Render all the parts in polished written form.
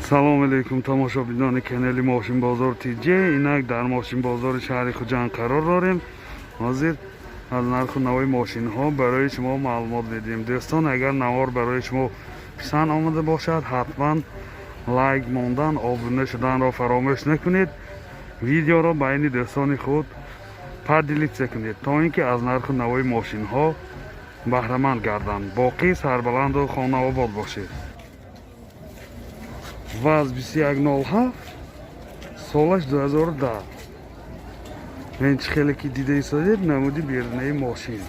салом алейкум тамошобинони канали мошин бозор тj. Инак дар мошин бозори шаҳри хуҷанд қарор дорем. ҳозир аз нарху навои мошинҳо барои шумо маълумот медиҳем. дӯстон, агар навор барои шумо писанд омада бошад, ҳатман лайк мондан, обуна шуданро фаромӯш накунед. видеоро байни дӯстони худ падилитса кунед, то ин ки аз нарху навои мошинҳо баҳраманд гарданд. боқӣ сарбаланду хонаобод бошед. ВАЗ 2107 солаш 2010. мен чӣ хеле ки дида истодед намуди берунаи мошин.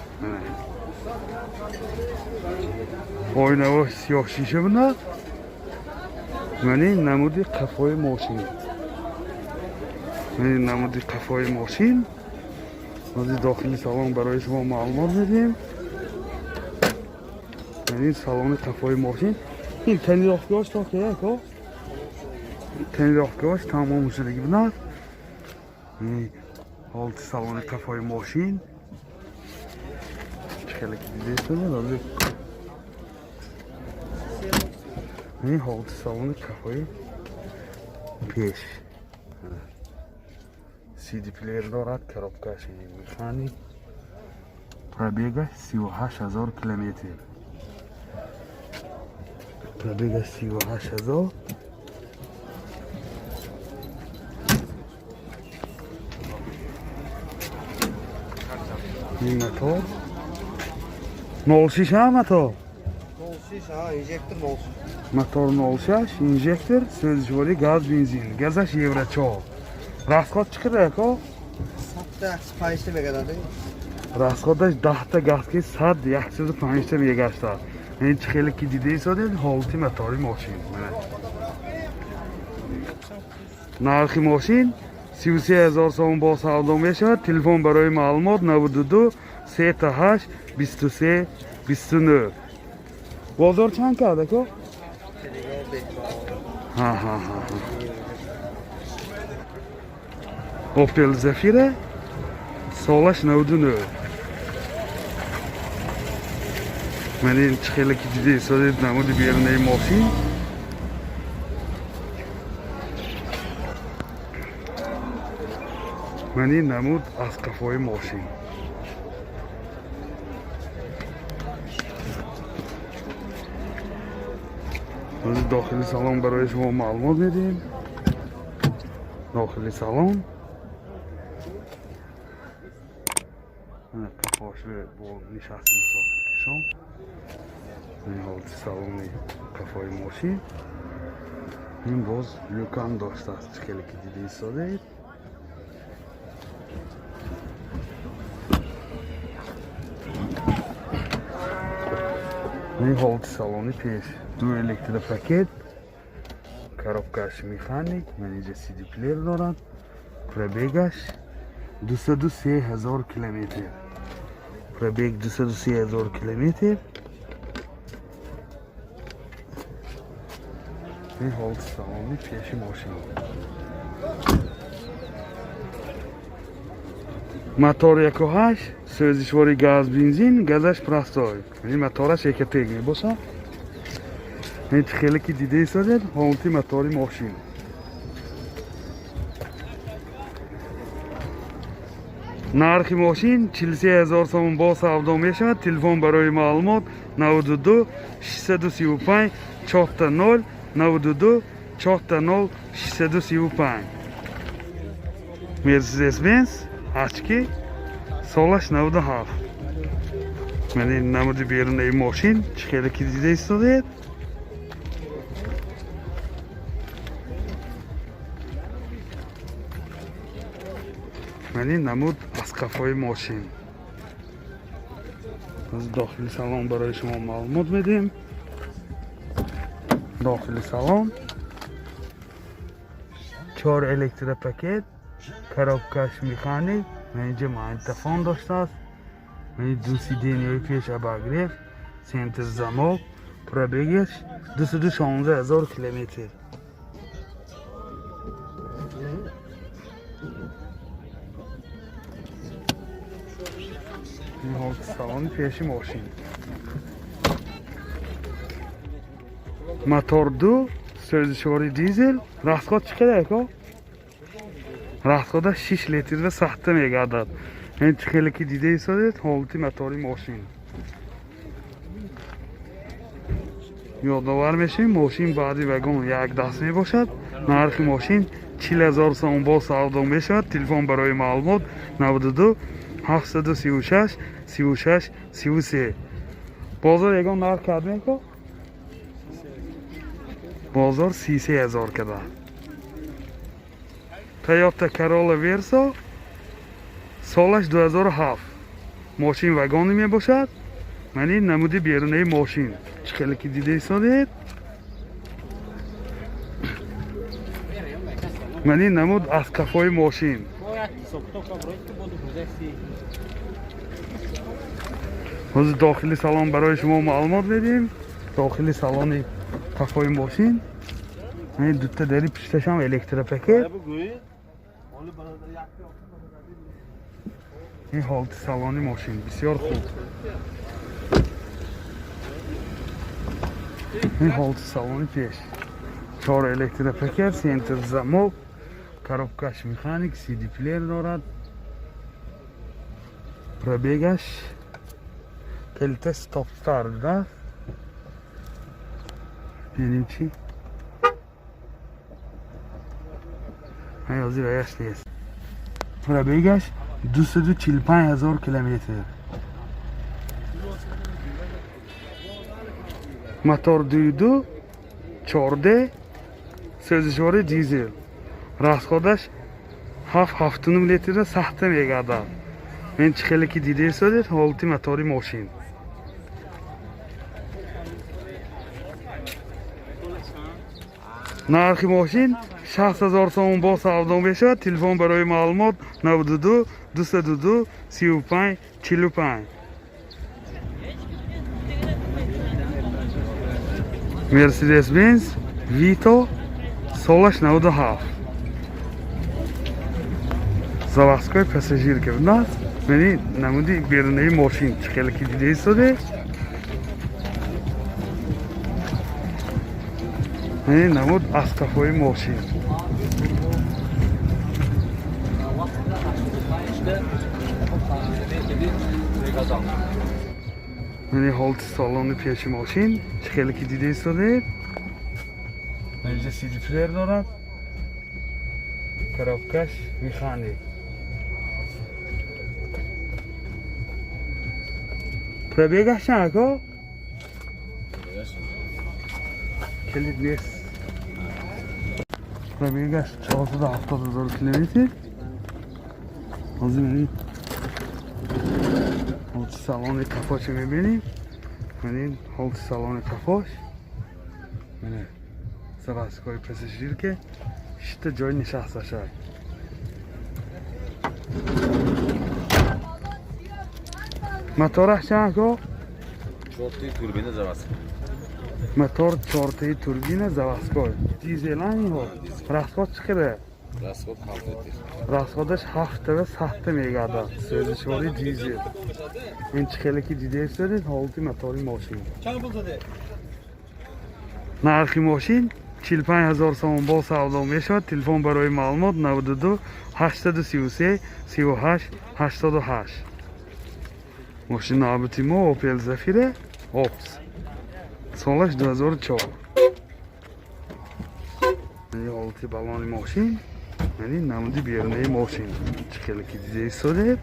ойнаво сиёҳшиша буда. мани намуди қафои мошин. мани намуди қафои мошин. ҳозир дохили салон барои шумо маълумот медиҳем. мани салони қафои мошин. ин танировкаҳош то кияко? танировкаҳош тамом шудагӣ буданд. ҳолти салони қафои мошин чӣ хеле ки дида истодед. ҳозир ин ҳолти салони қафои пеш. CD плеер дорад, коробкаш механик. пробегаш 38000 километр. пробегаш 38000. این موتور 06 هم موتور 06 ها اینجکتور 06 موتور 06 اینجکتور سوزشواری گاز بنزین گازش یورو 4 расход چی کرده کو 105 تا میگه расходش 10 تا گاز که 105 تا میگه است. این چه خیلی کی دیده ایستاده هالتی موتوری ماشین. نرخ ماشین 33000 сом با سودا میشود. تلفن برای معلومات 92 38 23 29. بازار چند کرده کو؟ ها اوپل زفیره سالش 99. من این خیلی که دیده ایستاده نمود بیرونه ماشین. من این نمود از قفای ماشین. داخل سالن برای شما معلومات میدیم. داخل سالن قفاش با نشست مسافر کشان. این حالت سالن قفای ماشین. این باز لوکان داشته است خیلی که دیده ایستاده. این حالت سالن پیش دو الکتروپاکت، коробкаш механик, من اینجا CD پلیر دارم. پربیگش 230,000 کیلومتر. پربیگ 230,000 کیلومتر. این حالت سالن پیش ماشین. мотор 1.8 سوزشواری گاز بنزین گازش پراستای. این موتورش یکتیگ میباشه. این خیلی که دیده ایستاده هالتی موتوری ماشین. نرخ ماشین 43000 сом با سودا میشود. تلفن برای معلومات 92 635 40 92 40 635. مرسدس بنز ачки солаш 97. من این نمود بیرونه ماشین چه خیلی که دیده ایستاده. من این نمود از قفای ماشین. از داخل سالن برای شما معلومات میدیم. داخل سالن 4 الکتروپاکت، коробкаш механик. من اینجا مایتفون داشته است. من دو سیدینیوی پیش اباگریف سنتر زماک. پربیگش 216,000 کیلومتر. این حالت سالن پیش ماشین. мотор 2 سوزشواری دیزل راسخود چقدر که؟ راسخود 6 لیتر و سخته میگردد. این خیلی که دیده ایستادید حالتی موتوری ماشین. یادآور میشیم ماشین بعدی وگون یک دست می باشد. نرخ ماشین 40,000 سوم با سودا می شود. تلفن برای معلومات 92 736 36 33. بازار یگان نرخ کردیم که بازار 33,000 کده. تویوتا کرولا ورسا سالش 2007 ماشین وگانی می باشد. من این نمودی بیرونه ماشین خیلی که دیده ایستادید. من این نمود از کفای ماشین. حاضر داخلی سالن برای شما معلومات بدیم. داخلی سالن کفای ماشین. این دوتا داری پشتش هم الکتریکه. این حالت سالن ماشین بسیار خوب. این حالت سالن پیش 4 الکتریکه، سنتر زمو، коробкаш مکانیک، سی دی پلیر دارد. پربیگش کلت استاپ استارت دارد. یعنی چی؟ هیازی ویش نیست. پربیگش 245,000 کیلومتر. موتور 2.2 14 سوزشواری دیزل. راسخودش 7.9 لیتر سخته میگردد. این خیلی که دیده ایستادید حالتی موتوری ماشین. نرخ ماشین 60,000 سوم با سودا میشود. تلفن برای معلومات 92 222 35 45. مرسیدس بنز ویتو سالش 97 заводской пассажирка у нас. Мени намуди берунаи мошин хеле ки дида истоде. Мени намуд аз кафои мошин. Мени ҳолти салони пеши мошин хеле ки дида истоде. Инҷа сиди плеер дорад. коробкаш механик. Пробегаш чако? Келид нест. Пробегаш 470,000 километр. Ҳозир мени ҳолти салони кафоши мебинем. Мени ҳолти салони кафош. Мени заводской пассажирка. Шита ҷой нишасташад. Мотораш чако? 4 турбина заводской. Мотор 4 турбина заводской. Дизелани ҳо. Расход чиқадар? Расход 7 литр. Расходаш 7 ва сахта мегардад. Сӯзишвори дизел. Ин чи хеле ки дида истодед ҳолати мотори мошин. Чанд пул заде? Нархи мошин 45,000 сомон бо савдо мешавад. Телефон барои маълумот 92 833 38 88. Мошин навбати мо Opel Zafira Ops. Солаш 2004. Мани ҳолати балони мошин. Мани намуди берунаи мошин. Чи хеле ки дида истодед.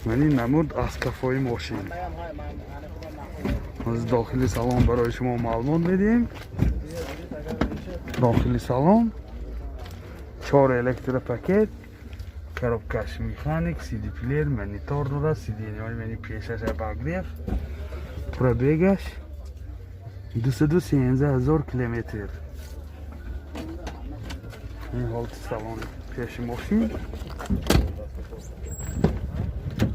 Мани намуд аз кафои мошин. از داخلی سالن برای شما معلومات میدیم. داخلی سالن 4 الکتریک پاکت، коробкаш механик, CD плеер, монитор дорад, сиденияи мени пешаш багриф. пробегаш 213,000 километр. این حالت سالن پیش ماشین.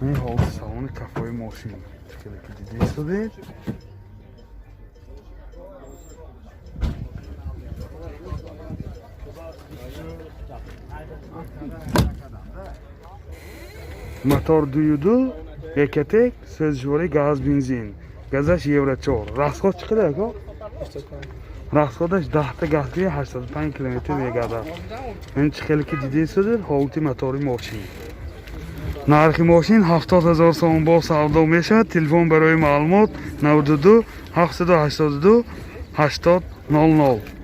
این حالت سالن کفای ماشین. خیلی که دیده ایستاده. мотор 2.2 екатек сӯзишвори газ бензин. газаш евро 4. расход чиқадар ко? расходаш 10 та гази 85 км мегардад. Ин чӣ хеле ки дидесиdir ҳолати мотори мошин. Нархи мошин 70000 сом бо савдо мешавад. Телефон барои маълумот 92 782 80 00.